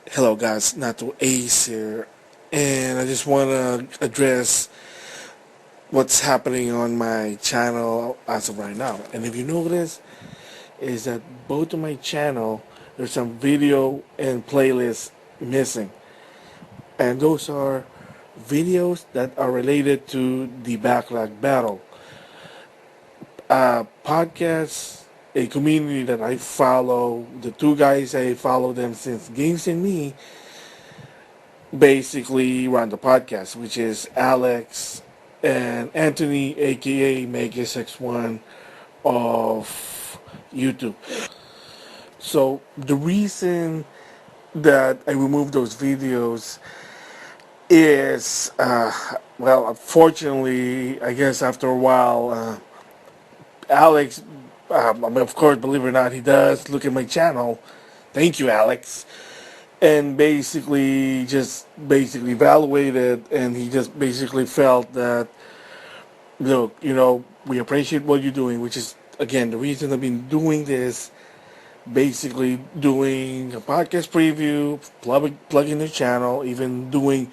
Hello guys, NautoAce here, and I just want to address what's happening on my channel as of right now. And if you notice, is that both of my channel, there's some video and playlists missing. And those are videos that are related to the Backlog Battle. Podcasts, a community that I follow, the two guys I follow them since Games and Me, basically run the podcast, which is Alex and Anthony, aka MegaSX1 of YouTube. So the reason that I removed those videos is, well, unfortunately, I guess after a while, Alex, I mean, of course, believe it or not, he does look at my channel. Thank you, Alex. And basically evaluated, and he just basically felt that, look, we appreciate what you're doing, which is again the reason I've been doing this, basically doing a podcast preview, plugging the channel, even doing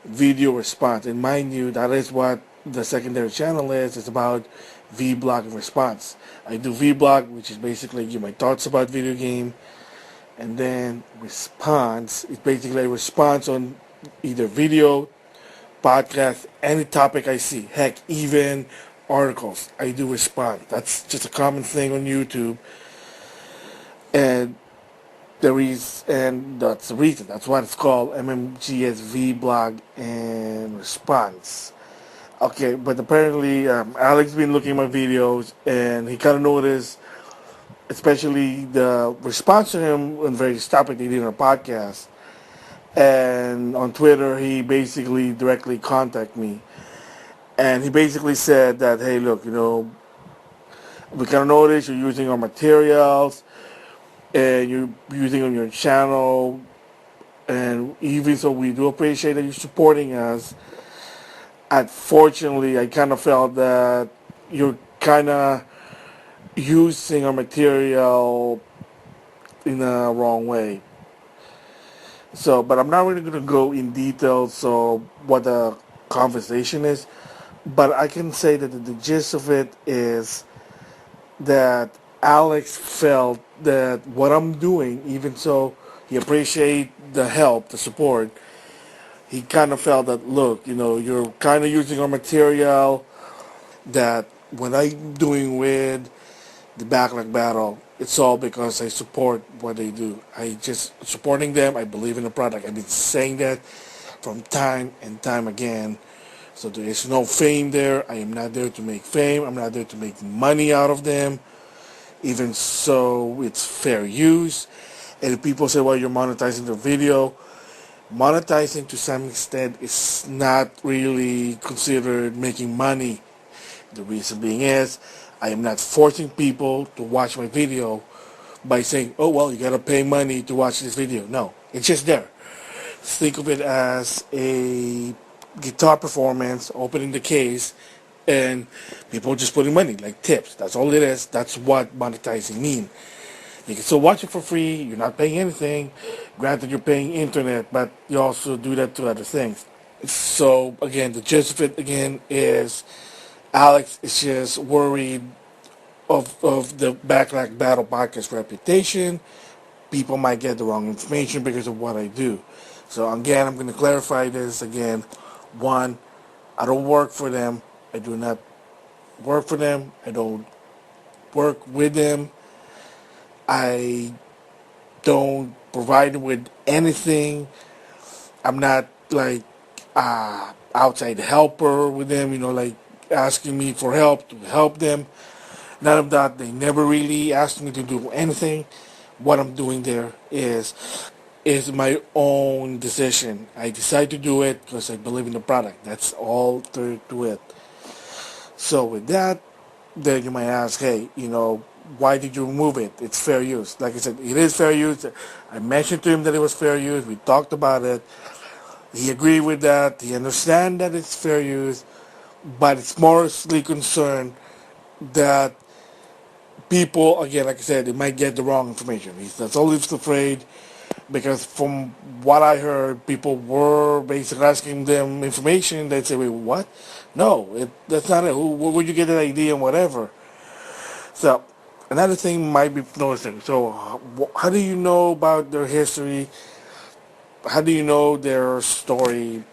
video response. And mind you, that is what the secondary channel is. It's about vlog and response. I do vlog, which is basically give my thoughts about video game, and then response is basically a response on either video, podcast, any topic I see. Heck, even articles, I do respond. That's just a common thing on YouTube, and that's the reason. That's what it's called, MMGSV blog and response. Okay, but apparently Alex been looking at my videos, and he kind of noticed, especially the response to him on various topics he did on a podcast. And on Twitter, he basically directly contacted me. And he basically said that, hey, look, we kind of notice you're using our materials and you're using on your channel. And even so, we do appreciate that you're supporting us. Unfortunately, I kind of felt that you're kind of using our material in a wrong way. So, but I'm not really going to go in detail. So, what the conversation is, but I can say that the gist of it is that Alex felt that what I'm doing, even so he appreciate the help, the support, he kind of felt that, look, you're kind of using our material, that what I'm doing with the Backlog Battle, it's all because I support what they do. I just supporting them. I believe in the product. I've been saying that from time and time again. So there is no fame there. I am not there to make fame. I'm not there to make money out of them. Even so, it's fair use. And if people say, well, you're monetizing the video, monetizing to some extent is not really considered making money. The reason being is I am not forcing people to watch my video by saying, oh, well, you got to pay money to watch this video. No, it's just there. Think of it as a guitar performance, opening the case, and people just putting money, like tips. That's all it is. That's what monetizing means. You can still watch it for free. You're not paying anything. Granted, you're paying internet, but you also do that to other things. So, again, the gist of it, again, is Alex is just worried of the Backlog Battle Podcast reputation. People might get the wrong information because of what I do. So, again, I'm going to clarify this again. One, I don't work for them. I do not work for them. I don't work with them. I don't provide them with anything. I'm not like outside helper with them, like asking me for help to help them. None of that. They never really asked me to do anything. What I'm doing there is my own decision. I decide to do it because I believe in the product. That's all there to it. So with that, then you might ask, hey, why did you remove it? It's fair use. Like I said, it is fair use. I mentioned to him that it was fair use. We talked about it. He agreed with that. He understands that it's fair use, but it's mostly concerned that people, again, like I said, they might get the wrong information. That's all he's afraid. Because from what I heard, people were basically asking them information. They'd say, "Wait, what? No, that's not it. Where would you get that idea and whatever?" So another thing might be noticing. So how do you know about their history? How do you know their story?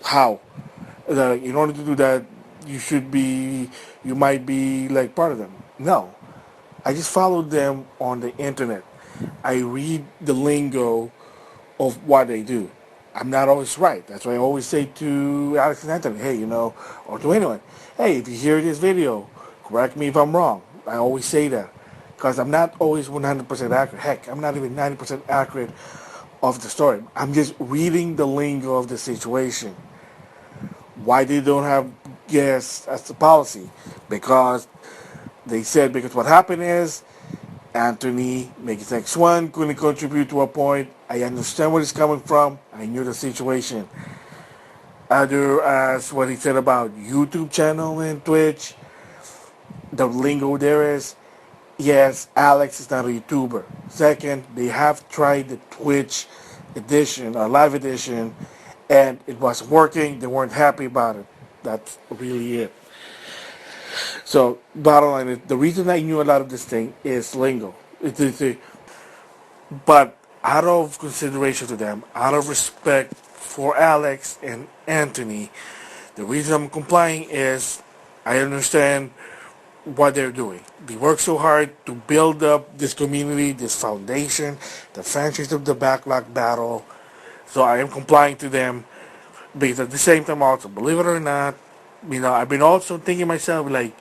How? In order to do that, you should be, you might be like part of them. No, I just followed them on the internet. I read the lingo of what they do. I'm not always right. That's why I always say to Alex and Anthony, hey, or to anyone, hey, if you hear this video, correct me if I'm wrong. I always say that because I'm not always 100% accurate. Heck, I'm not even 90% accurate of the story. I'm just reading the lingo of the situation. Why they don't have guests as the policy? Because they said, because what happened is Anthony makes X1, couldn't contribute to a point. I understand where he's coming from. I knew the situation. Other as what he said about YouTube channel and Twitch, the lingo there is, yes, Alex is not a YouTuber. Second, they have tried the Twitch edition or live edition and it wasn't working. They weren't happy about it. That's really it. So, bottom line is, the reason I knew a lot of this thing is lingo. But out of consideration to them, out of respect for Alex and Anthony, the reason I'm complying is I understand what they're doing. They work so hard to build up this community, this foundation, the franchise of the Backlog Battle. So I am complying to them because at the same time also, believe it or not, I've been also thinking myself like,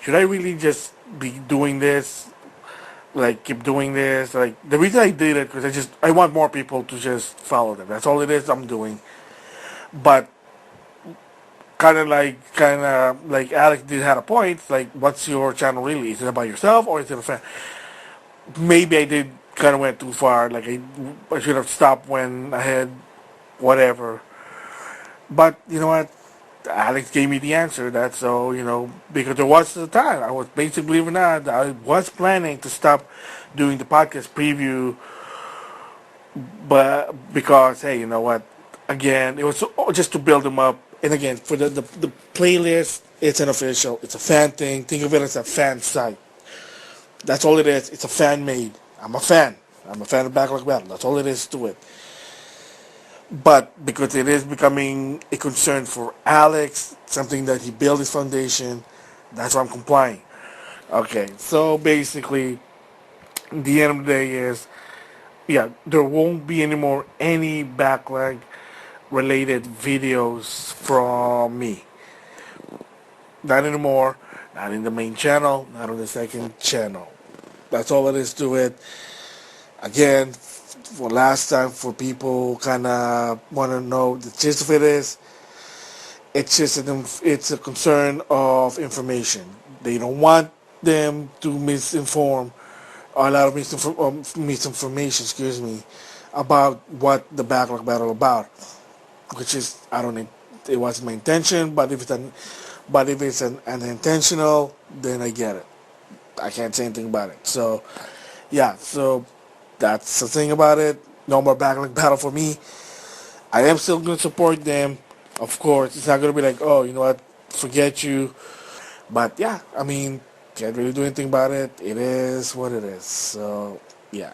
should I really just be doing this? Like keep doing this? Like the reason I did it because I want more people to just follow them. That's all it is I'm doing. But kind of like Alex did had a point. Like, what's your channel really? Is it about yourself or is it a fan? Maybe I did kind of went too far. Like I should have stopped when I had whatever. But you know what? Alex gave me the answer. That's so because there was the time I was basically, believe it or not, I was planning to stop doing the podcast preview, but because hey, you know what? Again, it was just to build them up. And again, for the playlist, it's an official. It's a fan thing. Think of it as a fan site. That's all it is. It's a fan made. I'm a fan. I'm a fan of Backlog Battle. That's all it is to it. But because it is becoming a concern for Alex, something that he built his foundation, that's why I'm complying. Okay, so basically, the end of the day is, yeah, there won't be anymore any backlog related videos from me. Not anymore. Not in the main channel. Not on the second channel. That's all it is to it. Again, for last time, for people kind of want to know the gist of it is, it's a concern of information. They don't want them to misinform, or a lot of misinformation, excuse me, about what the backlog battle about, which is I don't know, it wasn't my intention, but if it's an unintentional, then I get it. I can't say anything about it. So yeah, so that's the thing about it. No more backlog battle for me. I am still going to support them. Of course, it's not going to be like, oh, you know what, forget you. But yeah, I mean, can't really do anything about it. It is what it is. So yeah.